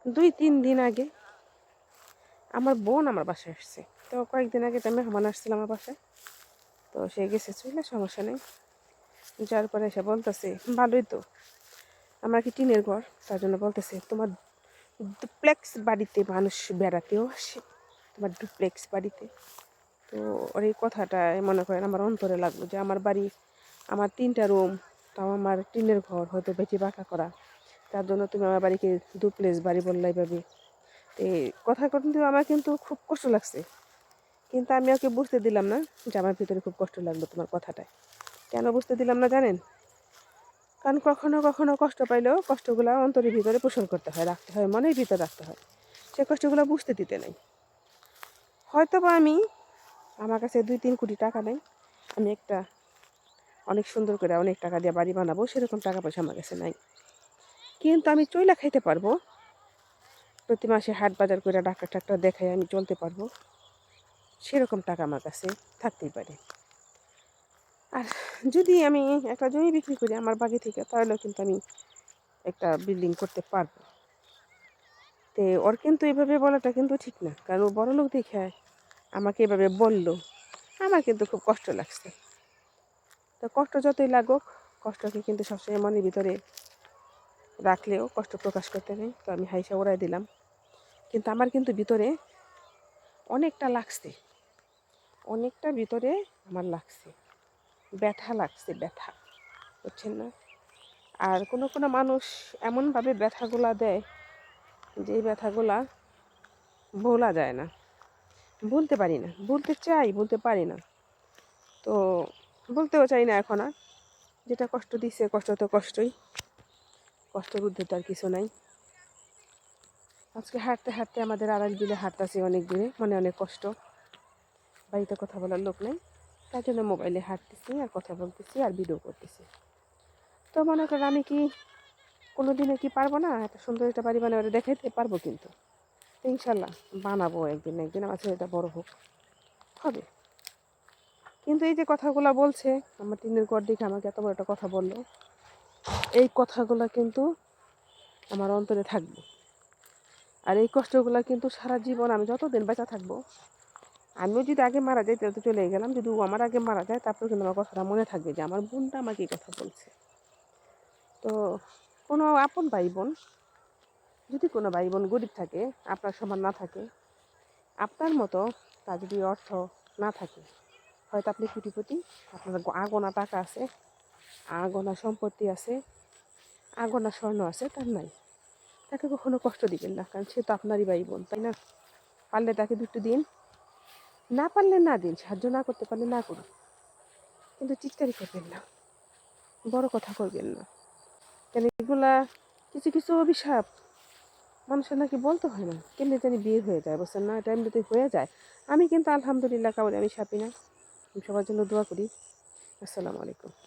2-3 দিন আগে আমার বোন আমার বাসায় আসছে। তো কয়েকদিন আগে তো মেহমান আসছিল আমার বাসায়। তো সে গেছে চইলা, সমস্যা নেই। যাওয়ার পরে এসে বলতেছে, ভালোই তো, আমার কি টিনের ঘর, তার জন্য বলতেছে তোমার ডুপ্লেক্স বাড়িতে মানুষ বেড়াতেও আসে, তোমার ডুপ্লেক্স বাড়িতে। তো ওর এই কথাটাই মনে করেন আমার অন্তরে লাগলো যে আমার বাড়ি, আমার 3টা রুম, তাও আমার টিনের ঘর, হয়তো বেশি পাকা করা, তার জন্য তুমি আমার বাড়িকে ডুপ্লেক্স বাড়ি বললাই ভাবি। তো এই কথা কিন্তু আমার কিন্তু খুব কষ্ট লাগছে, কিন্তু আমি ওকে বুঝতে দিলাম না যে আমার ভিতরে খুব কষ্ট লাগলো তোমার কথাটায়। কেন বুঝতে দিলাম না জানেন? কারণ কখনো কখনো কষ্ট পাইলেও কষ্টগুলো অন্তরের ভিতরে পোষণ করতে হয়, রাখতে হয়, মনের ভিতরে রাখতে হয়। সে কষ্টগুলো বুঝতে দিতে নাই। হয়তো বা আমার কাছে 2-3 কোটি টাকা নেই, আমি একটা অনেক সুন্দর করে অনেক টাকা দিয়ে বাড়ি বানাবো, সেরকম টাকা পয়সা আমার কাছে নাই। কিন্তু আমি চইলা খাইতে পারবো, প্রতি মাসে হাট বাজার করে ডাক্তার টাক্তার দেখাই আমি চলতে পারবো, সেরকম টাকা আমার কাছে থাকতেই পারে। আর যদি আমি একটা জমি বিক্রি করি আমার বাড়ি থেকে, তাহলেও কিন্তু আমি একটা বিল্ডিং করতে পারবো। তো ওর কিন্তু এভাবে বলাটা কিন্তু ঠিক না, কারণ ও বড়লোক দেখে আমাকে এভাবে বললো, আমার কিন্তু খুব কষ্ট লাগছে। তো কষ্ট যতই লাগুক, কষ্টকে কিন্তু সবসময় মনের ভিতরে রাখলেও কষ্ট প্রকাশ করতে নেই। তো আমি হাইসা উড়াই দিলাম, কিন্তু আমার কিন্তু ভিতরে অনেকটা লাগছে, অনেকটা ভিতরে আমার লাগছে, ব্যথা লাগছে, ব্যথা, বুঝছেন না? আর কোনো কোনো মানুষ এমনভাবে ব্যথাগুলা দেয়, যে এই ব্যথাগুলা ভোলা যায় না, বলতে পারি না, বলতে চাই, বলতে পারি না। তো বলতেও চাই না এখন আর। যেটা কষ্ট দিচ্ছে, কষ্ট তো কষ্টই, কষ্টের ঊর্ধ্বে তো আর কিছু নাই। আজকে হাঁটতে হাঁটতে আমাদের আড়াল বিলে হাঁটতেছি অনেক দূরে, মনে অনেক কষ্ট, বাড়িতে কথা বলার লোক নেই, তার জন্য মোবাইলে হাঁটতেছি আর কথা বলতেছি আর ভিডিও করতেছি। তো মনে করেন আমি কি কোনো দিনে কি পারবো না এত সুন্দর একটা বাড়ি বানাবে দেখাইতে পারবো, কিন্তু ইনশাল্লাহ বানাবো একদিন না একদিন, আমার ছেলেটা বড় হোক, হবে। কিন্তু এই যে কথাগুলো বলছে, আমার টিনের ঘর দেখে আমাকে এত বড় একটা কথা বললো, এই কথাগুলো কিন্তু আমার অন্তরে থাকবে। আর এই কষ্টগুলো কিন্তু সারা জীবন, আমি যতদিন বেঁচে থাকবো, আমিও যদি আগে মারা যাই তাহলে তো চলে গেলাম, যদি ও আমার আগে মারা যায় তারপর কিন্তু আমার কথাটা মনে থাকবে যে আমার বোনটা আমাকে এই কথা বলছে। তো কোনো আপন ভাই বোন, যদি কোনো ভাই বোন গরিব থাকে, আপনার সমান না থাকে, আপনার মতো তার যদি অর্থ না থাকে, হয়তো আপনি কোটিপতি, আপনার আগোনা টাকা আছে, আগোনা সম্পত্তি আছে, আগোনা স্বর্ণ আছে, তার নাই, তাকে কখনো কষ্ট দিবেন না, কারণ সে তো আপনারই ভাই বোন, তাই না? পারলে তাকে দুটো দিন, না পারলে না দিন, সাহায্য না করতে পারলে না করুন, কিন্তু চিৎকারি করবেন না, বড় কথা করবেন না। কেন এগুলা কিছু কিছু অভিশাপ মানুষের নাকি বলতে হয় না, কেমনি জানি বিয়ে হয়ে যায়, বুঝছেন না? এটা এমনিতে হয়ে যায়। আমি কিন্তু আলহামদুলিল্লাহ কাউরে আমি সাপি না। আমি সবার জন্য দোয়া করি। আসসালামু আলাইকুম।